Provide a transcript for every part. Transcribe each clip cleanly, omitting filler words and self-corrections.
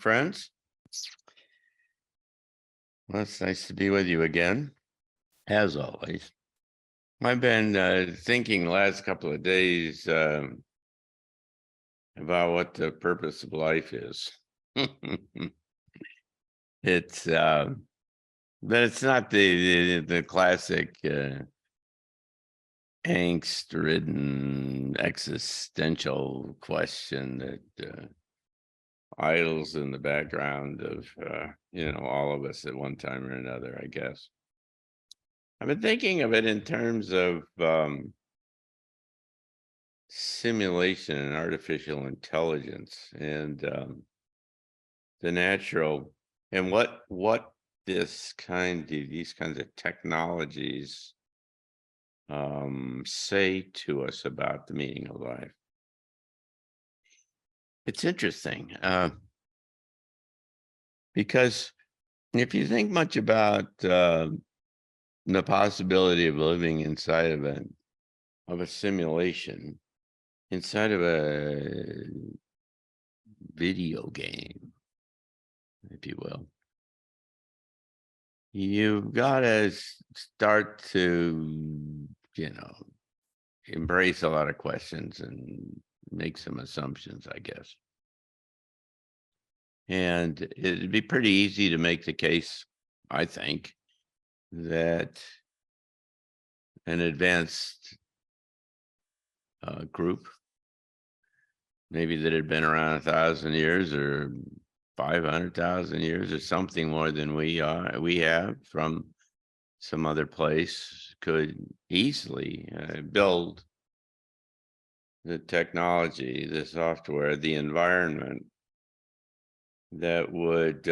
friends. Well, it's nice to be with you again, as always. I've been thinking the last couple of days about what the purpose of life is. It's, but it's not the classic angst-ridden existential question that idles in the background of all of us at one time or another, I guess. I've been thinking of it in terms of simulation and artificial intelligence and the natural and what these kinds of technologies say to us about the meaning of life. It's interesting because if you think much about the possibility of living inside of a simulation, inside of a video game, if you will, you've got to start to, embrace a lot of questions and make some assumptions, I guess. And it'd be pretty easy to make the case, I think, that an advanced group, maybe that had been around 1,000 years or 500,000 years or something more than we have from some other place, could easily build the technology, the software, the environment that would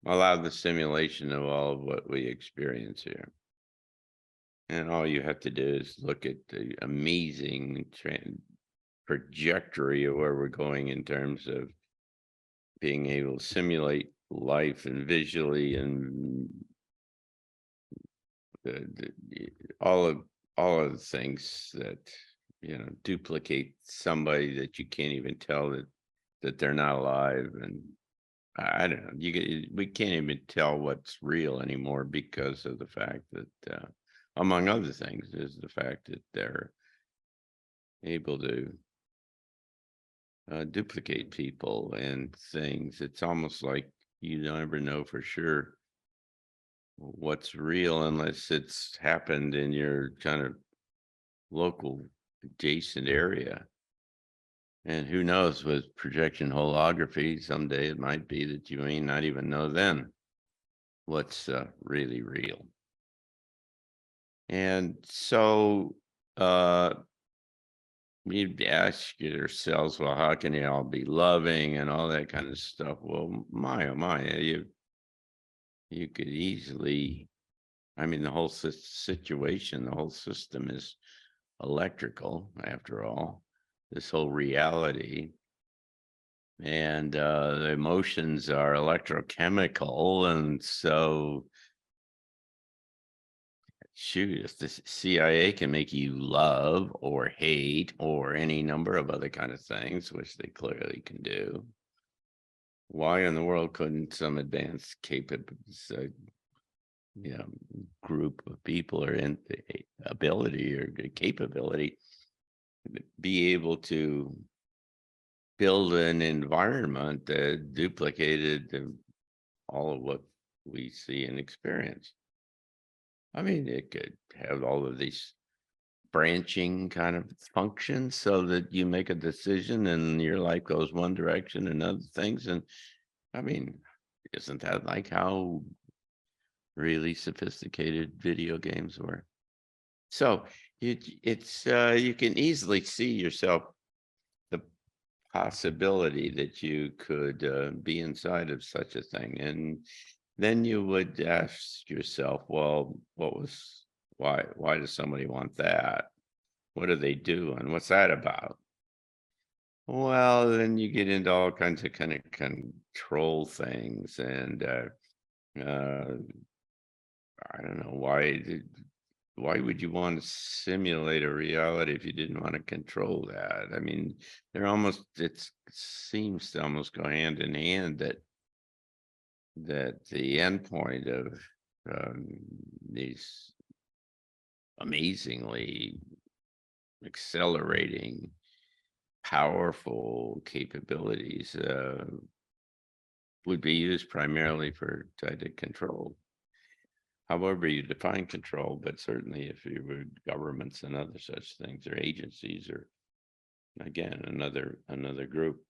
allow the simulation of all of what we experience here. And all you have to do is look at the amazing trajectory of where we're going in terms of being able to simulate life and visually and all of the things that duplicate somebody that you can't even tell that they're not alive. And I don't know, we can't even tell what's real anymore because of the fact that among other things is the fact that they're able to duplicate people and things. It's almost like you never know for sure what's real unless it's happened in your kind of local adjacent area. And who knows, with projection holography, someday it might be that you may not even know then what's really real. And so we'd ask yourselves, well, how can you all be loving and all that kind of stuff? Well, my, oh my, you could easily, the whole situation, the whole system is electrical, after all, this whole reality. And the emotions are electrochemical. And so, shoot, if the CIA can make you love or hate or any number of other kind of things, which they clearly can do, why in the world couldn't some advanced group of people or ability or capability be able to build an environment that duplicated all of what we see and experience? It could have all of these branching kind of functions so that you make a decision and your life goes one direction and other things. And isn't that like how really sophisticated video games were? So it's you can easily see yourself, the possibility that you could be inside of such a thing. And then you would ask yourself, well, why does somebody want that? What do they do? And what's that about? Well, then you get into all kinds of kind of control things. And I don't know why why would you want to simulate a reality if you didn't want to control that? I mean, they're almost, it seems to almost go hand in hand that the endpoint of these amazingly accelerating, powerful capabilities would be used primarily for trying to control. However you define control, but certainly if you were governments and other such things, or agencies, or again, another group.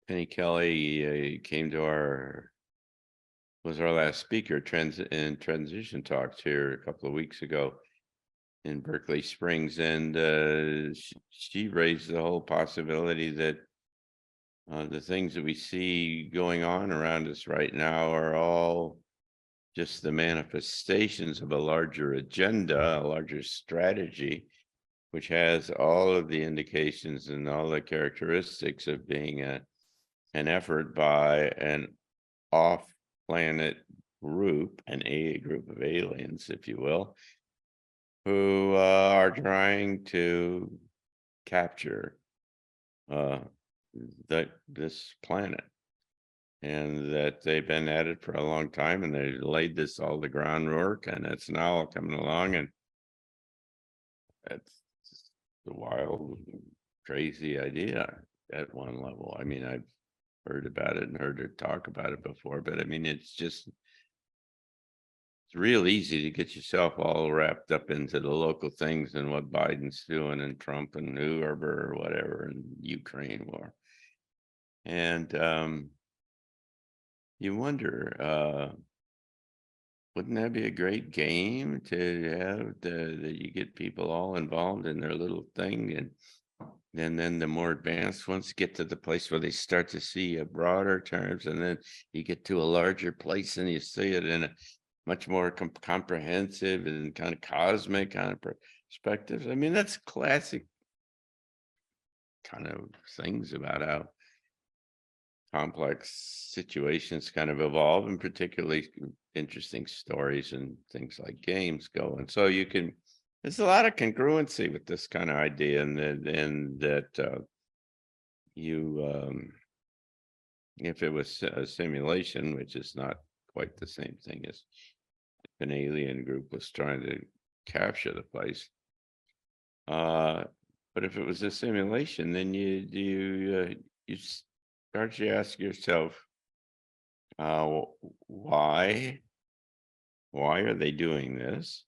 Penny Kelly came to was our last speaker in transition talks here a couple of weeks ago in Berkeley Springs, and she raised the whole possibility that the things that we see going on around us right now are all just the manifestations of a larger agenda, a larger strategy, which has all of the indications and all the characteristics of being an effort by an off-planet group, a group of aliens, if you will, who are trying to capture this planet, and that they've been at it for a long time, and they laid all the groundwork, and it's now all coming along, and it's just a wild, crazy idea at one level. I mean, I've heard about it and heard her talk about it before, but I mean, it's real easy to get yourself all wrapped up into the local things and what Biden's doing and Trump and whoever or whatever in Ukraine war. And you wonder, wouldn't that be a great game to have that you get people all involved in their little thing, and then the more advanced ones get to the place where they start to see a broader terms, and then you get to a larger place and you see it in a much more comprehensive and kind of cosmic kind of perspectives. I mean, that's classic kind of things about how complex situations kind of evolve, and particularly interesting stories and things like games go. And so there's a lot of congruency with this kind of idea, and that if it was a simulation, which is not quite the same thing as an alien group was trying to capture the place. But if it was a simulation, then you start to ask yourself, why are they doing this?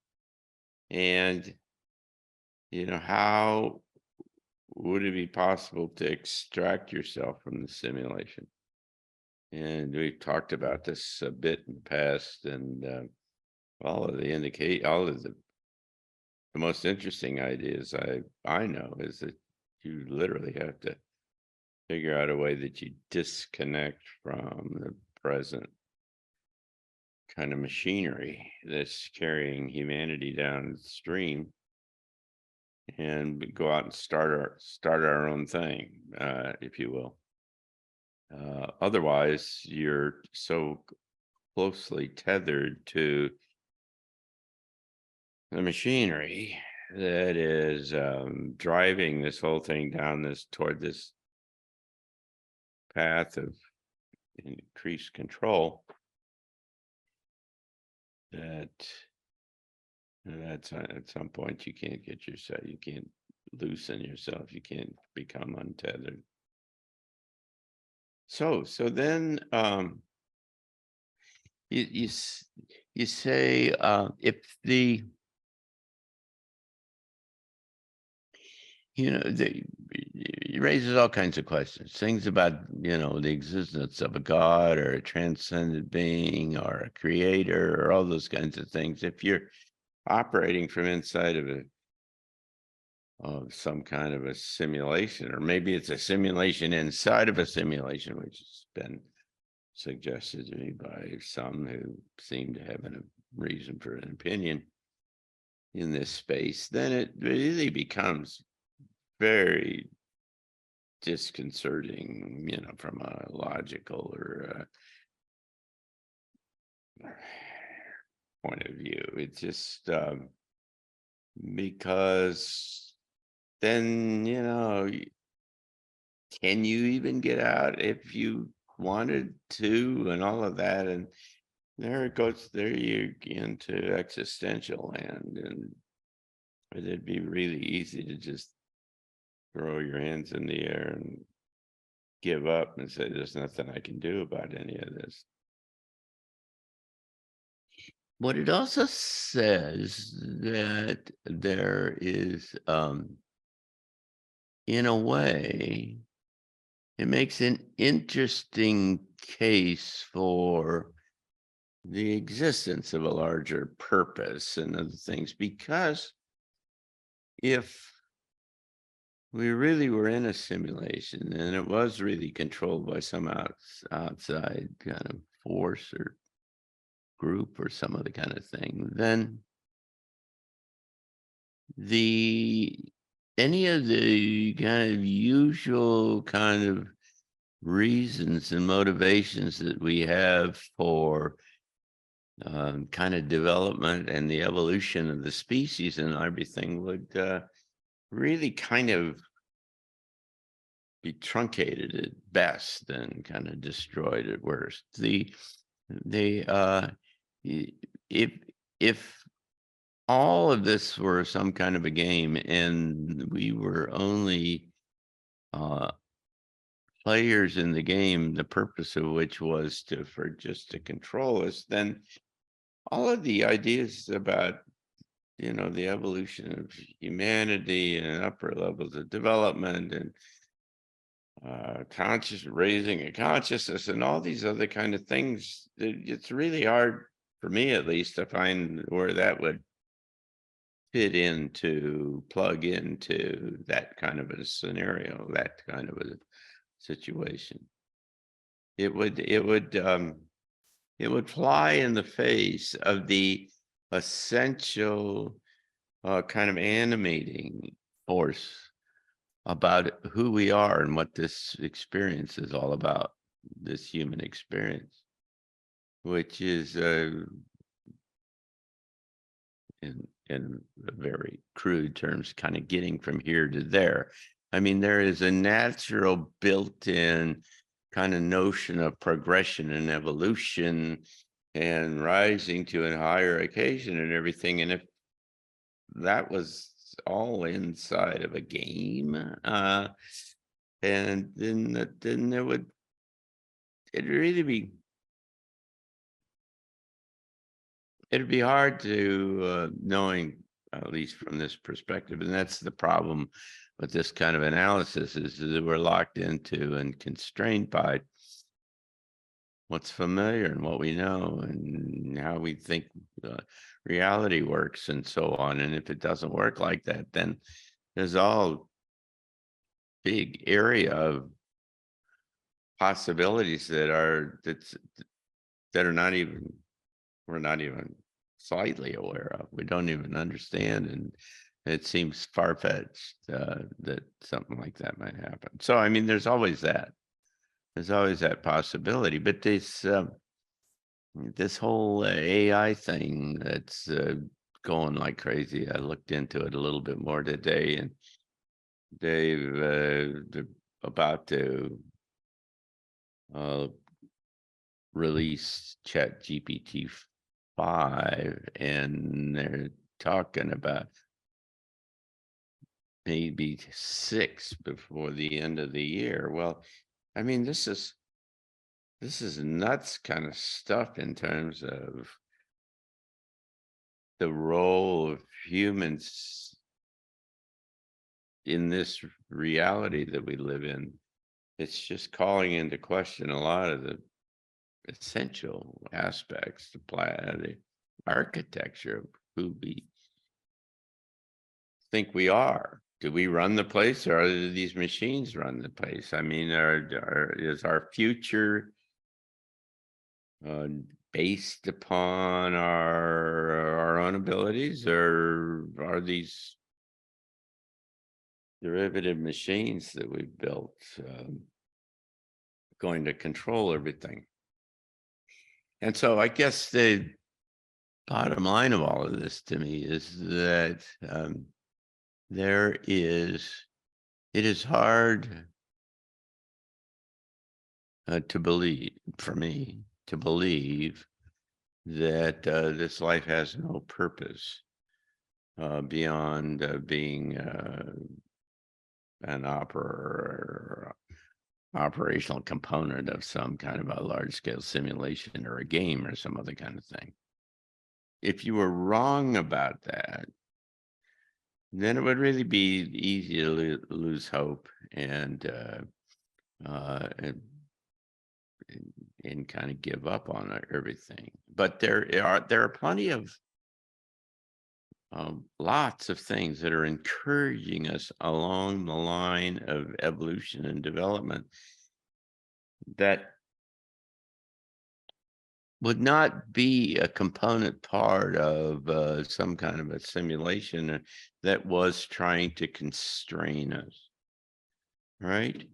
And how would it be possible to extract yourself from the simulation? And we've talked about this a bit in the past, and all of the most interesting ideas I know is that you literally have to figure out a way that you disconnect from the present kind of machinery that's carrying humanity downstream, and go out and start our own thing, if you will. Otherwise, you're so closely tethered to the machinery that is driving this whole thing down toward this path of increased control, that's at some point you can't loosen yourself, you can't become untethered. So then you say, if it raises all kinds of questions, things about, the existence of a God or a transcendent being or a creator or all those kinds of things. If you're operating from inside of some kind of a simulation, or maybe it's a simulation inside of a simulation, which has been suggested to me by some who seem to have a reason for an opinion in this space, then it really becomes very disconcerting, from a logical or point of view. It's just because then, can you even get out if you wanted to and all of that? And there it goes. There you get into existential land, and it'd be really easy to just throw your hands in the air and give up and say, there's nothing I can do about any of this. What it also says that there is, in a way, it makes an interesting case for the existence of a larger purpose and other things, because if we really were in a simulation and it was really controlled by some outside kind of force or group or some other kind of thing, then the any of the kind of usual kind of reasons and motivations that we have for kind of development and the evolution of the species and everything would really kind of be truncated at best and kind of destroyed at worst. If if all of this were some kind of a game and we were only players in the game, the purpose of which was just to control us, then all of the ideas about the evolution of humanity and upper levels of development and raising a consciousness and all these other kind of things, it's really hard for me at least to find where that would plug into that kind of a scenario, that kind of a situation. It would fly in the face of the essential kind of animating force about who we are and what this experience is all about, this human experience, which is in very crude terms, kind of getting from here to there. I mean, there is a natural built-in kind of notion of progression and evolution and rising to a higher occasion and everything. And if that was all inside of a game, and then it'd be hard to knowing, at least from this perspective, and that's the problem with this kind of analysis, is that we're locked into and constrained by what's familiar and what we know and how we think reality works and so on. And if it doesn't work like that, then there's all big area of possibilities that are not even we're not even slightly aware of. We don't even understand, and it seems far-fetched that something like that might happen. So I mean, there's always that possibility. But this whole AI thing that's going like crazy, I looked into it a little bit more today, and they're about to release Chat GPT 5, and they're talking about maybe 6 before the end of the year. Well, I mean, this is nuts kind of stuff in terms of the role of humans in this reality that we live in. It's just calling into question a lot of the essential aspects, the architecture of who we think we are. Do we run the place, or do these machines run the place? I mean, is our future based upon our own abilities, or are these derivative machines that we've built going to control everything? And so I guess bottom line of all of this to me is that it is hard to believe, for me, to believe that this life has no purpose beyond being an operational component of some kind of a large scale simulation or a game or some other kind of thing. If you were wrong about that, then it would really be easy to lose hope and kind of give up on everything. But there are plenty of lots of things that are encouraging us along the line of evolution and development that would not be a component part of some kind of a simulation that was trying to constrain us, right?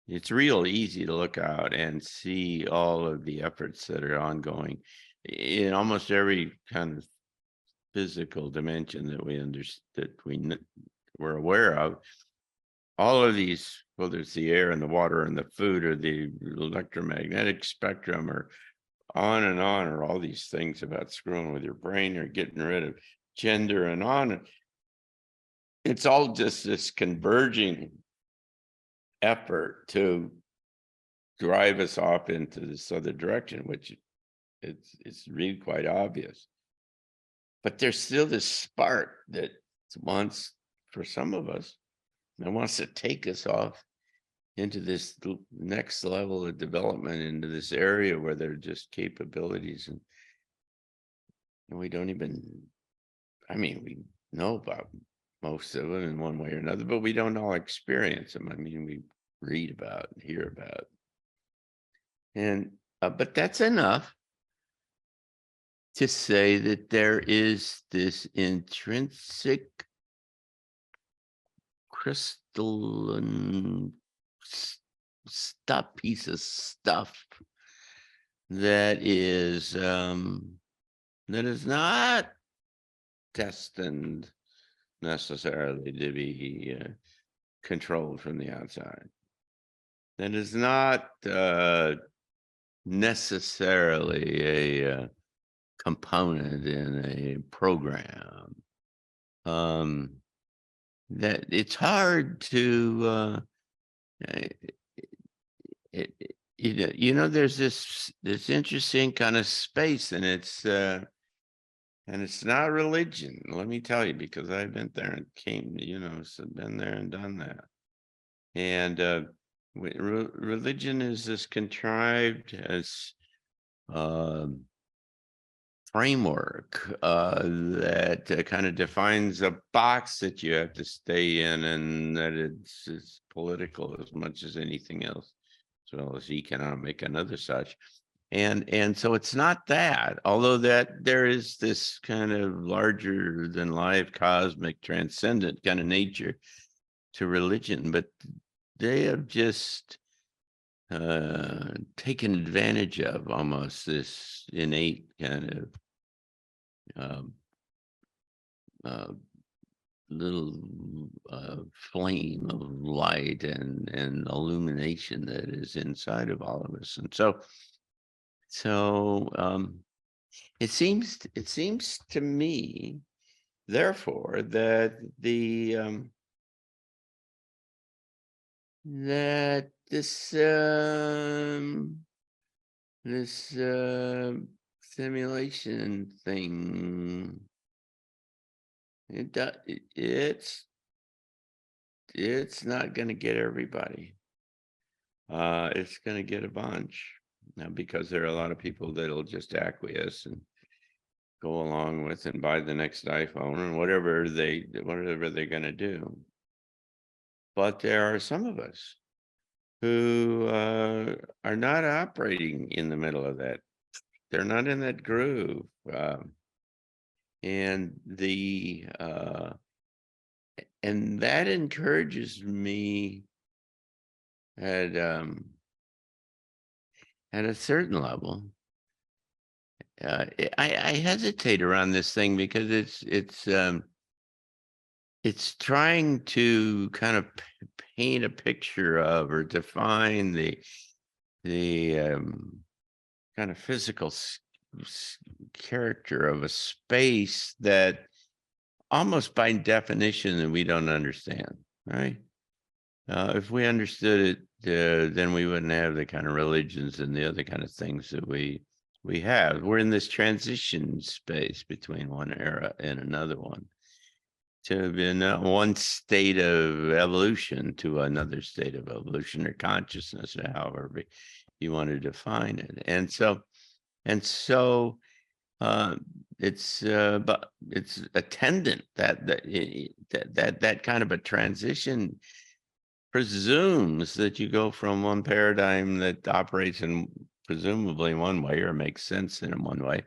It's real easy to look out and see all of the efforts that are ongoing in almost every kind of physical dimension that we're aware of. All of these, whether it's the air and the water and the food or the electromagnetic spectrum or on and on, or all these things about screwing with your brain or getting rid of gender and on. It's all just this converging effort to drive us off into this other direction, which it's really quite obvious. But there's still this spark that wants, for some of us, that wants to take us off into this next level of development, into this area where there are just capabilities and we don't even, I mean, we know about most of them in one way or another, but we don't all experience them. I mean, we read about and hear about. And, but that's enough to say that there is this intrinsic crystalline piece of stuff that is not destined necessarily to be controlled from the outside. That is not necessarily a component in a program. That it's hard to there's this interesting kind of space, and it's not religion, let me tell you, because I've been there and been there and done that. And religion is this contrived as framework that kind of defines a box that you have to stay in, and that it's political as much as anything else, as well as economic and other such. And so it's not that, although that there is this kind of larger than life, cosmic, transcendent kind of nature to religion, but they have just taken advantage of almost this innate kind of little flame of light and illumination that is inside of all of us. And so it seems to me, therefore, that that this simulation thing, it's not going to get everybody. It's going to get a bunch now, because there are a lot of people that'll just acquiesce and go along with and buy the next iPhone and whatever they're going to do. But there are some of us who are not operating in the middle of that. They're not in that groove. And that encourages me at a certain level, I hesitate around this thing because it's trying to kind of paint a picture of or define the kind of physical character of a space that almost by definition we don't understand, right? If we understood it, then we wouldn't have the kind of religions and the other kind of things that we have. We're in this transition space between one era and another one, to in one state of evolution to another state of evolution or consciousness, or however you want to define it. And so uh, but it's attendant that kind of a transition presumes that you go from one paradigm that operates in presumably one way or makes sense in one way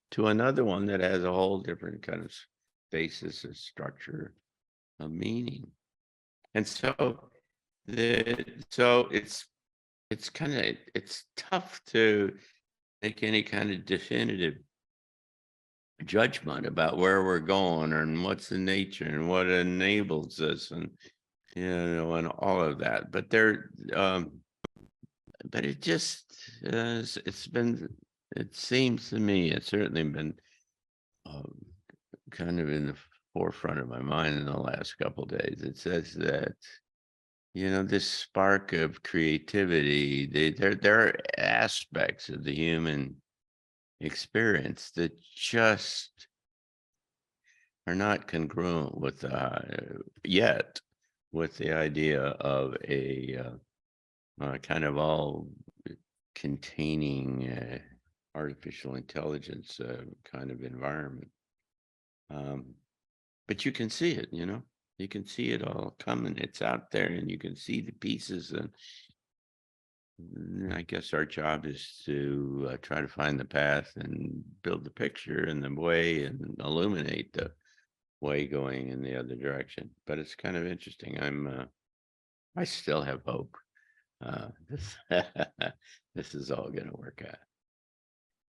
to another one that has a whole different kind of basis of structure of meaning. And so it's kind of it's tough to make any kind of definitive judgment about where we're going and what's the nature and what enables us, and and all of that. But it just it seems to me it's certainly been um, kind of in the forefront of my mind in the last couple of days. It says that this spark of creativity, there are aspects of the human experience that just are not congruent with yet with the idea of a kind of all containing artificial intelligence kind of environment. But you can see it, you can see it all coming. It's out there and you can see the pieces. And I guess our job is to try to find the path and build the picture and the way and illuminate the way going in the other direction. But it's kind of interesting. I still have hope. This this is all going to work out.